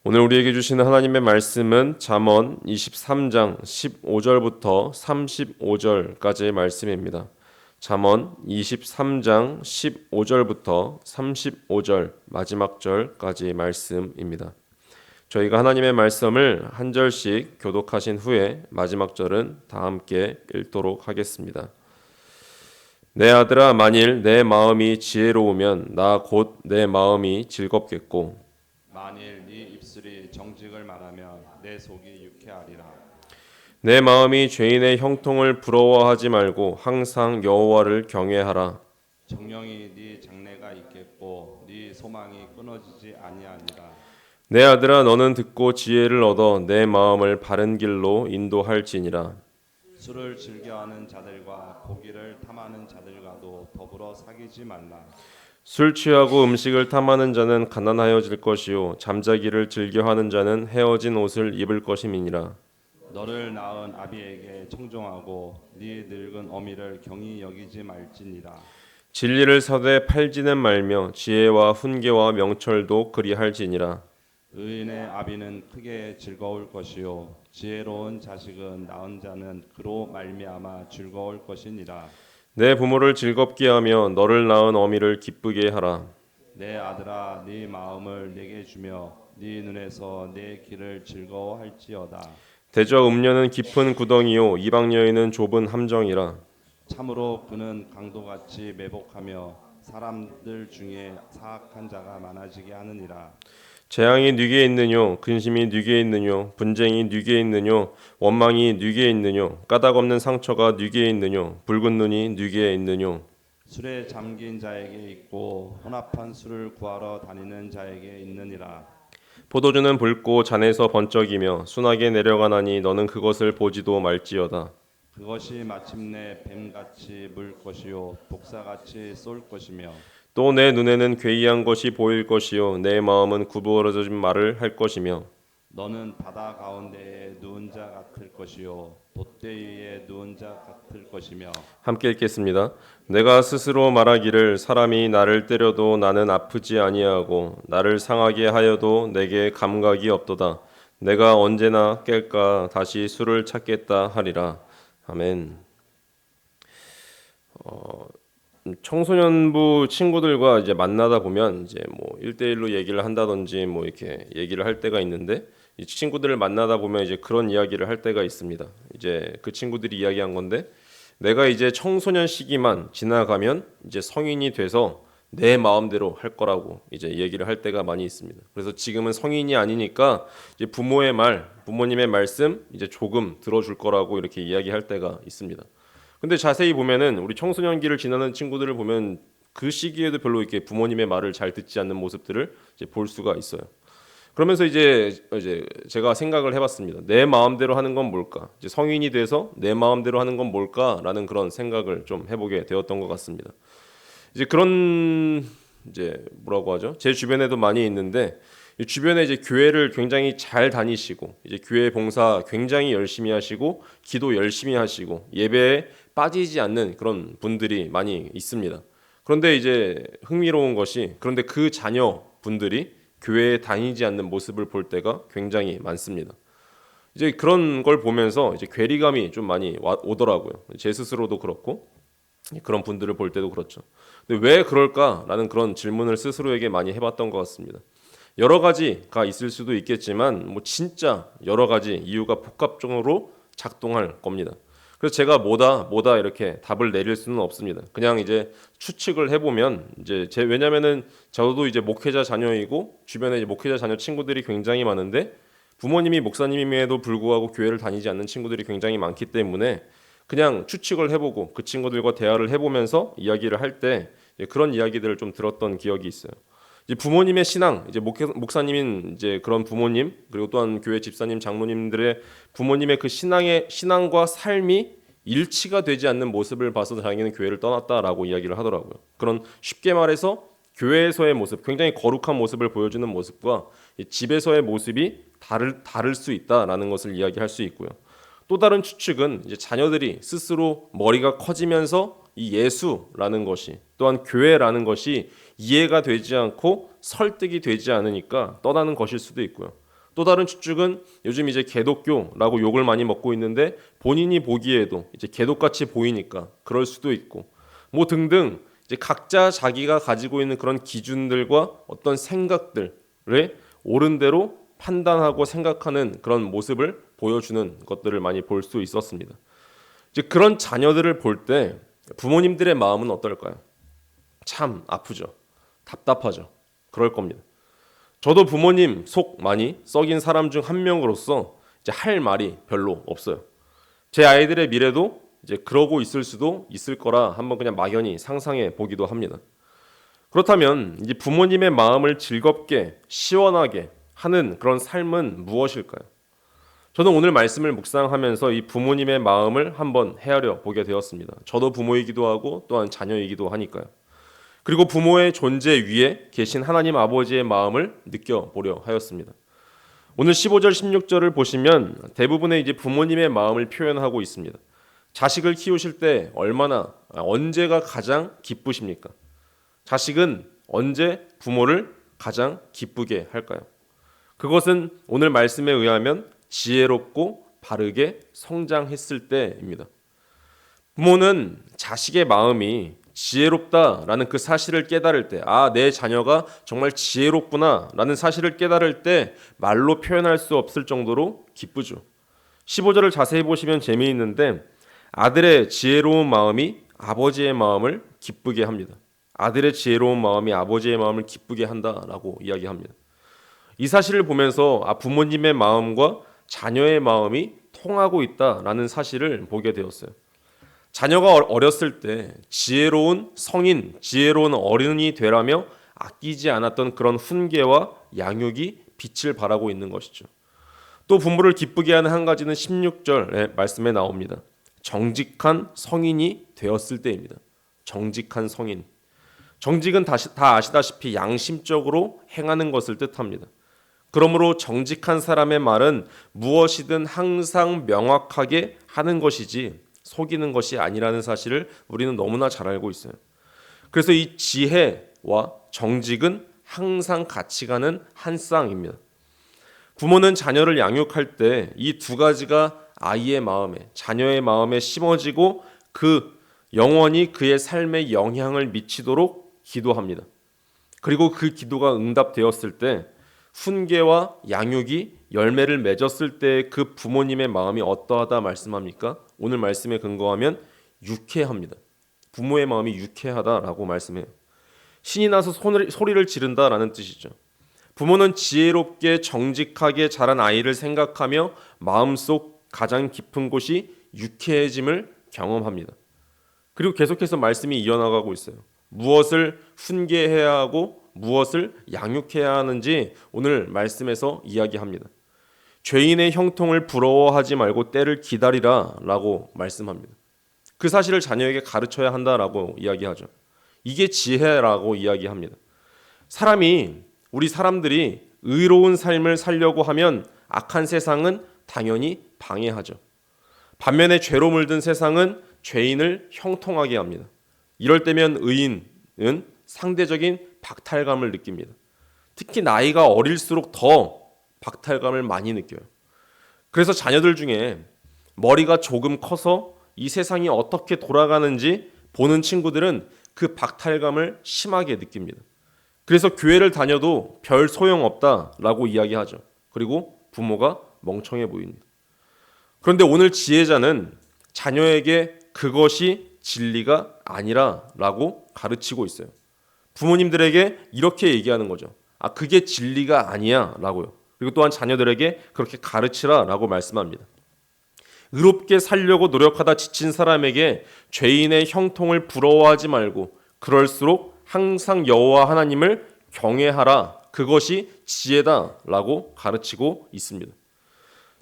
오늘 우리에게 주시는 하나님의 말씀은 잠언 23장 15절부터 35절까지의 말씀입니다. 잠언 23장 15절부터 35절 마지막 절까지의 말씀입니다. 저희가 하나님의 말씀을 한 절씩 교독하신 후에 마지막 절은 다 함께 읽도록 하겠습니다. 내 아들아, 만일 내 마음이 지혜로우면 나 곧 내 마음이 즐겁겠고, 만일 네 입술이 정직을 말하면 내 속이 유쾌하리라. 내 마음이 죄인의 형통을 부러워하지 말고 항상 여호와를 경외하라. 정령이 네 장래가 있겠고 네 소망이 끊어지지 아니하니라. 내 아들아, 너는 듣고 지혜를 얻어 내 마음을 바른 길로 인도할지니라. 술을 즐겨하는 자들과 고기를 탐하는 자들과도 더불어 사귀지 말라. 술 취하고 음식을 탐하는 자는 가난하여질 것이요 잠자기를 즐겨하는 자는 헤어진 옷을 입을 것임이니라. 너를 낳은 아비에게 청종하고 네 늙은 어미를 경히 여기지 말지니라. 진리를 사되 팔지는 말며 지혜와 훈계와 명철도 그리할지니라. 의인의 아비는 크게 즐거울 것이요 지혜로운 자식은 낳은 자는 그로 말미암아 즐거울 것이니라. 내 부모를 즐겁게 하며 너를 낳은 어미를 기쁘게 하라. 내 아들아 네 마음을 내게 주며 네 눈에서 내 길을 즐거워할지어다. 대저 음녀는 깊은 구덩이요 이방 여인은 좁은 함정이라. 참으로 그는 강도같이 매복하며 사람들 중에 사악한 자가 많아지게 하느니라. 재앙이 네게 있느뇨 근심이 네게 있느뇨 분쟁이 네게 있느뇨 원망이 네게 있느뇨 까닭 없는 상처가 네게 있느뇨 붉은 눈이 네게 있느뇨. 술에 잠긴 자에게 있고 혼합한 술을 구하러 다니는 자에게 있느니라. 포도주는 붉고 잔에서 번쩍이며 순하게 내려가나니 너는 그것을 보지도 말지어다. 그것이 마침내 뱀같이 물 것이요 독사같이 쏠 것이며 또 내 눈에는 괴이한 것이 보일 것이요 내 마음은 구부러진 말을 할 것이며. 너는 바다 가운데에 누운 자 같을 것이요 돛대 위에 누운 자 같을 것이며 함께 읽겠습니다. 내가 스스로 말하기를 사람이 나를 때려도 나는 아프지 아니하고 나를 상하게 하여도 내게 감각이 없도다. 내가 언제나 깰까 다시 술을 찾겠다 하리라. 아멘. 청소년부 친구들과 이제 만나다 보면 이제 뭐 1대1로 얘기를 한다든지 뭐 이렇게 얘기를 할 때가 있는데, 이 친구들을 만나다 보면 이제 그런 이야기를 할 때가 있습니다. 이제 그 친구들이 이야기한 건데, 내가 이제 청소년 시기만 지나가면 이제 성인이 돼서 내 마음대로 할 거라고 이제 얘기를 할 때가 많이 있습니다. 그래서 지금은 성인이 아니니까 이제 부모의 말, 부모님의 말씀 이제 조금 들어줄 거라고 이렇게 이야기할 때가 있습니다. 근데 자세히 보면은 우리 청소년기를 지나는 친구들을 보면 그 시기에도 별로 이렇게 부모님의 말을 잘 듣지 않는 모습들을 이제 볼 수가 있어요. 그러면서 이제 제가 생각을 해봤습니다. 내 마음대로 하는 건 뭘까? 이제 성인이 돼서 내 마음대로 하는 건 뭘까라는 그런 생각을 좀 해보게 되었던 것 같습니다. 이제 그런 이제 뭐라고 하죠? 제 주변에도 많이 있는데, 이 주변에 이제 교회를 굉장히 잘 다니시고 이제 교회 봉사 굉장히 열심히 하시고 기도 열심히 하시고 예배에 빠지지 않는 그런 분들이 많이 있습니다. 그런데 이제 흥미로운 것이, 그런데 그 자녀분들이 교회에 다니지 않는 모습을 볼 때가 굉장히 많습니다. 이제 그런 걸 보면서 이제 괴리감이 좀 많이 오더라고요. 제 스스로도 그렇고 그런 분들을 볼 때도 그렇죠. 근데 왜 그럴까라는 그런 질문을 스스로에게 많이 해봤던 것 같습니다. 여러 가지가 있을 수도 있겠지만 뭐 진짜 여러 가지 이유가 복합적으로 작동할 겁니다. 그래서 제가 뭐다 이렇게 답을 내릴 수는 없습니다. 그냥 이제 추측을 해보면 이제 왜냐면은 저도 이제 목회자 자녀이고 주변에 이제 목회자 자녀 친구들이 굉장히 많은데, 부모님이 목사님임에도 불구하고 교회를 다니지 않는 친구들이 굉장히 많기 때문에 그냥 추측을 해보고 그 친구들과 대화를 해보면서 이야기를 할 때 그런 이야기들을 좀 들었던 기억이 있어요. 이제 부모님의 신앙, 이제 목사님인 이제 그런 부모님, 그리고 또한 교회 집사님, 장로님들의 부모님의 그 신앙과 삶이 일치가 되지 않는 모습을 봐서 자기는 교회를 떠났다라고 이야기를 하더라고요. 그런, 쉽게 말해서 교회에서의 모습, 굉장히 거룩한 모습을 보여주는 모습과 집에서의 모습이 다를 수 있다라는 것을 이야기할 수 있고요. 또 다른 추측은 이제 자녀들이 스스로 머리가 커지면서 이 예수라는 것이, 또한 교회라는 것이 이해가 되지 않고 설득이 되지 않으니까 떠나는 것일 수도 있고요. 또 다른 추측은 요즘 이제 개독교라고 욕을 많이 먹고 있는데 본인이 보기에도 이제 개독같이 보이니까 그럴 수도 있고 뭐 등등 이제 각자 자기가 가지고 있는 그런 기준들과 어떤 생각들을 옳은 대로 판단하고 생각하는 그런 모습을 보여주는 것들을 많이 볼 수 있었습니다. 이제 그런 자녀들을 볼 때 부모님들의 마음은 어떨까요? 참 아프죠. 답답하죠. 그럴 겁니다. 저도 부모님 속 많이 썩인 사람 중 한 명으로서 이제 할 말이 별로 없어요. 제 아이들의 미래도 이제 그러고 있을 수도 있을 거라 한번 그냥 막연히 상상해 보기도 합니다. 그렇다면 이제 부모님의 마음을 즐겁게 시원하게 하는 그런 삶은 무엇일까요? 저는 오늘 말씀을 묵상하면서 이 부모님의 마음을 한번 헤아려 보게 되었습니다. 저도 부모이기도 하고 또한 자녀이기도 하니까요. 그리고 부모의 존재 위에 계신 하나님 아버지의 마음을 느껴보려 하였습니다. 오늘 15절 16절을 보시면 대부분의 이제 부모님의 마음을 표현하고 있습니다. 자식을 키우실 때 언제가 가장 기쁘십니까? 자식은 언제 부모를 가장 기쁘게 할까요? 그것은 오늘 말씀에 의하면 지혜롭고 바르게 성장했을 때입니다. 부모는 자식의 마음이 지혜롭다라는 그 사실을 깨달을 때, 내 자녀가 정말 지혜롭구나라는 사실을 깨달을 때 말로 표현할 수 없을 정도로 기쁘죠. 15절을 자세히 보시면 재미있는데 아들의 지혜로운 마음이 아버지의 마음을 기쁘게 합니다. 아들의 지혜로운 마음이 아버지의 마음을 기쁘게 한다라고 이야기합니다. 이 사실을 보면서 부모님의 마음과 자녀의 마음이 통하고 있다라는 사실을 보게 되었어요. 자녀가 어렸을 때 지혜로운 성인, 지혜로운 어른이 되라며 아끼지 않았던 그런 훈계와 양육이 빛을 발하고 있는 것이죠. 또 부모를 기쁘게 하는 한 가지는 16절의 말씀에 나옵니다. 정직한 성인이 되었을 때입니다. 정직한 성인. 정직은 다 아시다시피 양심적으로 행하는 것을 뜻합니다. 그러므로 정직한 사람의 말은 무엇이든 항상 명확하게 하는 것이지 속이는 것이 아니라는 사실을 우리는 너무나 잘 알고 있어요. 그래서 이 지혜와 정직은 항상 같이 가는 한 쌍입니다. 부모는 자녀를 양육할 때 이 두 가지가 아이의 마음에, 자녀의 마음에 심어지고 그 영원히 그의 삶에 영향을 미치도록 기도합니다. 그리고 그 기도가 응답되었을 때 훈계와 양육이 열매를 맺었을 때 그 부모님의 마음이 어떠하다 말씀합니까? 오늘 말씀에 근거하면 유쾌합니다. 부모의 마음이 유쾌하다라고 말씀해요. 신이 나서 소리를 지른다라는 뜻이죠. 부모는 지혜롭게 정직하게 자란 아이를 생각하며 마음속 가장 깊은 곳이 유쾌해짐을 경험합니다. 그리고 계속해서 말씀이 이어나가고 있어요. 무엇을 훈계해야 하고 무엇을 양육해야 하는지 오늘 말씀에서 이야기합니다. 죄인의 형통을 부러워하지 말고 때를 기다리라 라고 말씀합니다. 그 사실을 자녀에게 가르쳐야 한다라고 이야기하죠. 이게 지혜라고 이야기합니다. 우리 사람들이 의로운 삶을 살려고 하면 악한 세상은 당연히 방해하죠. 반면에 죄로 물든 세상은 죄인을 형통하게 합니다. 이럴 때면 의인은 상대적인 박탈감을 느낍니다. 특히 나이가 어릴수록 더 박탈감을 많이 느껴요. 그래서 자녀들 중에 머리가 조금 커서 이 세상이 어떻게 돌아가는지 보는 친구들은 그 박탈감을 심하게 느낍니다. 그래서 교회를 다녀도 별 소용없다라고 이야기하죠. 그리고 부모가 멍청해 보입니다. 그런데 오늘 지혜자는 자녀에게 그것이 진리가 아니라라고 가르치고 있어요. 부모님들에게 이렇게 얘기하는 거죠. 그게 진리가 아니야라고요. 그리고 또한 자녀들에게 그렇게 가르치라라고 말씀합니다. 의롭게 살려고 노력하다 지친 사람에게 죄인의 형통을 부러워하지 말고 그럴수록 항상 여호와 하나님을 경외하라. 그것이 지혜다라고 가르치고 있습니다.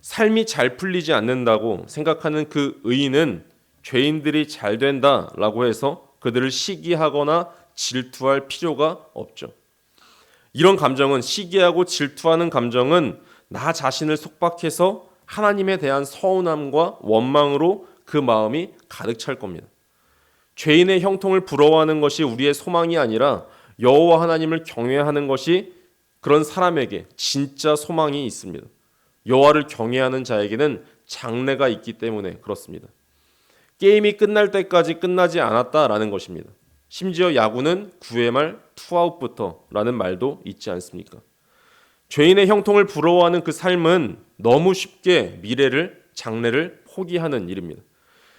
삶이 잘 풀리지 않는다고 생각하는 그 의인은 죄인들이 잘 된다라고 해서 그들을 시기하거나 질투할 필요가 없죠. 이런 감정은, 시기하고 질투하는 감정은 나 자신을 속박해서 하나님에 대한 서운함과 원망으로 그 마음이 가득 찰 겁니다. 죄인의 형통을 부러워하는 것이 우리의 소망이 아니라 여호와 하나님을 경외하는 것이 그런 사람에게 진짜 소망이 있습니다. 여호와를 경외하는 자에게는 장래가 있기 때문에 그렇습니다. 게임이 끝날 때까지 끝나지 않았다라는 것입니다. 심지어 야구는 9회 말 투아웃부터라는 말도 있지 않습니까? 죄인의 형통을 부러워하는 그 삶은 너무 쉽게 미래를, 장래를 포기하는 일입니다.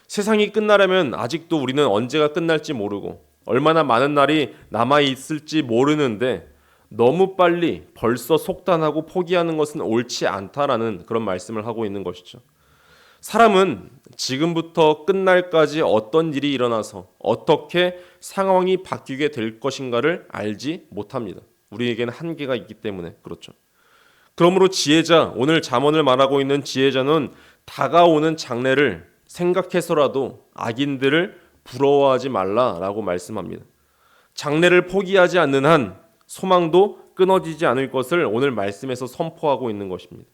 세상이 끝나려면 아직도 우리는 언제가 끝날지 모르고 얼마나 많은 날이 남아있을지 모르는데 너무 빨리 벌써 속단하고 포기하는 것은 옳지 않다라는 그런 말씀을 하고 있는 것이죠. 사람은 지금부터 끝날까지 어떤 일이 일어나서 어떻게 상황이 바뀌게 될 것인가를 알지 못합니다. 우리에게는 한계가 있기 때문에 그렇죠. 그러므로 지혜자, 오늘 잠언을 말하고 있는 지혜자는 다가오는 장래를 생각해서라도 악인들을 부러워하지 말라라고 말씀합니다. 장래를 포기하지 않는 한 소망도 끊어지지 않을 것을 오늘 말씀에서 선포하고 있는 것입니다.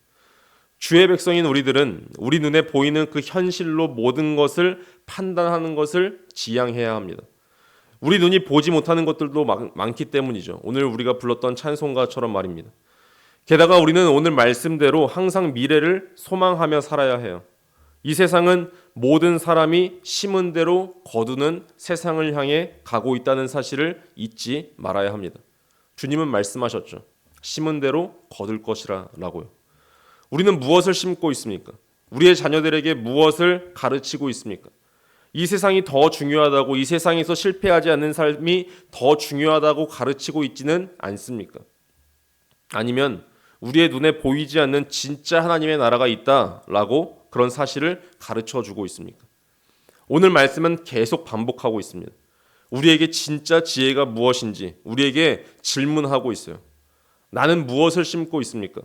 주의 백성인 우리들은 우리 눈에 보이는 그 현실로 모든 것을 판단하는 것을 지양해야 합니다. 우리 눈이 보지 못하는 것들도 많기 때문이죠. 오늘 우리가 불렀던 찬송가처럼 말입니다. 게다가 우리는 오늘 말씀대로 항상 미래를 소망하며 살아야 해요. 이 세상은 모든 사람이 심은 대로 거두는 세상을 향해 가고 있다는 사실을 잊지 말아야 합니다. 주님은 말씀하셨죠. 심은 대로 거둘 것이라고요. 우리는 무엇을 심고 있습니까? 우리의 자녀들에게 무엇을 가르치고 있습니까? 이 세상이 더 중요하다고, 이 세상에서 실패하지 않는 삶이 더 중요하다고 가르치고 있지는 않습니까? 아니면 우리의 눈에 보이지 않는 진짜 하나님의 나라가 있다라고 그런 사실을 가르쳐주고 있습니까? 오늘 말씀은 계속 반복하고 있습니다. 우리에게 진짜 지혜가 무엇인지 우리에게 질문하고 있어요. 나는 무엇을 심고 있습니까?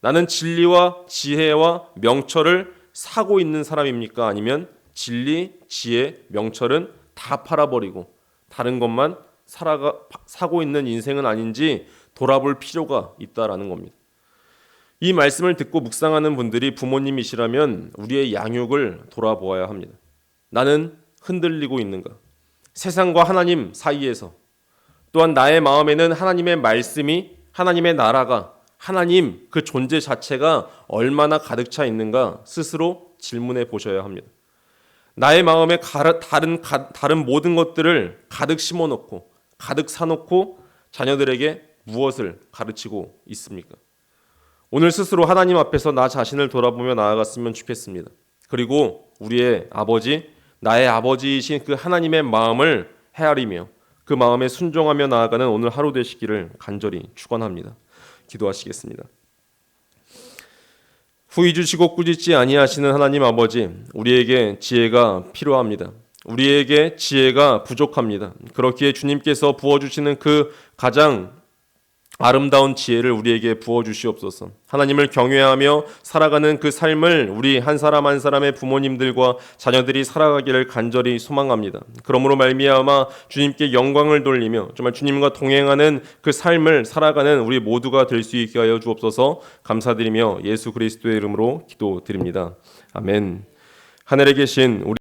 나는 진리와 지혜와 명철을 사고 있는 사람입니까? 아니면 진리, 지혜, 명철은 다 팔아버리고 다른 것만 사고 있는 인생은 아닌지 돌아볼 필요가 있다라는 겁니다. 이 말씀을 듣고 묵상하는 분들이 부모님이시라면 우리의 양육을 돌아보아야 합니다. 나는 흔들리고 있는가? 세상과 하나님 사이에서, 또한 나의 마음에는 하나님의 말씀이, 하나님의 나라가, 하나님 그 존재 자체가 얼마나 가득 차 있는가 스스로 질문해 보셔야 합니다. 나의 마음에 다른 모든 것들을 가득 심어놓고 가득 사놓고 자녀들에게 무엇을 가르치고 있습니까? 오늘 스스로 하나님 앞에서 나 자신을 돌아보며 나아갔으면 좋겠습니다. 그리고 우리의 아버지, 나의 아버지이신 그 하나님의 마음을 헤아리며 그 마음에 순종하며 나아가는 오늘 하루 되시기를 간절히 축원합니다. 기도하시겠습니다. 후히 주시고 꾸짖지 아니하시는 하나님 아버지, 우리에게 지혜가 필요합니다. 우리에게 지혜가 부족합니다. 그렇기에 주님께서 부어주시는 그 가장 아름다운 지혜를 우리에게 부어주시옵소서. 하나님을 경외하며 살아가는 그 삶을 우리 한 사람 한 사람의 부모님들과 자녀들이 살아가기를 간절히 소망합니다. 그러므로 말미암아 주님께 영광을 돌리며 정말 주님과 동행하는 그 삶을 살아가는 우리 모두가 될 수 있게 하여 주옵소서. 감사드리며 예수 그리스도의 이름으로 기도드립니다. 아멘. 하늘에 계신 우리